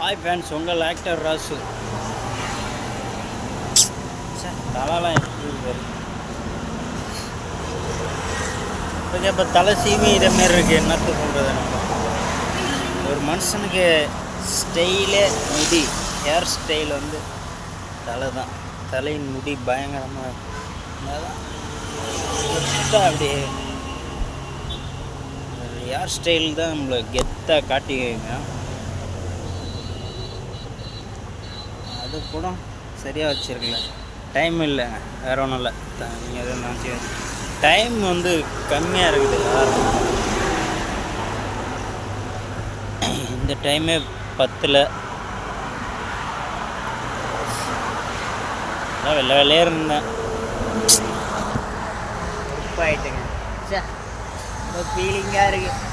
Hi fans, உங்கள் actor Rasu. தலைலாம் எப்படி இருக்காரு இப்போ தலை சீவி இதேமாரி இருக்குது. என்னத்த சொல்கிறது, நம்ம ஒரு மனுஷனுக்கு ஸ்டைலே முடி, ஹேர் ஸ்டைல் வந்து தலை தான். தலையின் முடி பயங்கரமாக கெத்தாக அப்படியே ஹேர் ஸ்டைல் தான் நம்மளை கெத்தாக காட்டிக்குங்க. அது கூட சரியாக வச்சுருக்கல. டைம் இல்லை, வேறு ஒன்றும் இல்லை. நீங்கள் எதுவும் நினச்சி டைம் வந்து கம்மியாக இருக்குது. இந்த டைமே 10ல் வெள்ளையே இருந்தேன். ரொம்ப ஆயிட்டுங்க, ரொம்ப ஃபீலிங்காக இருக்குது.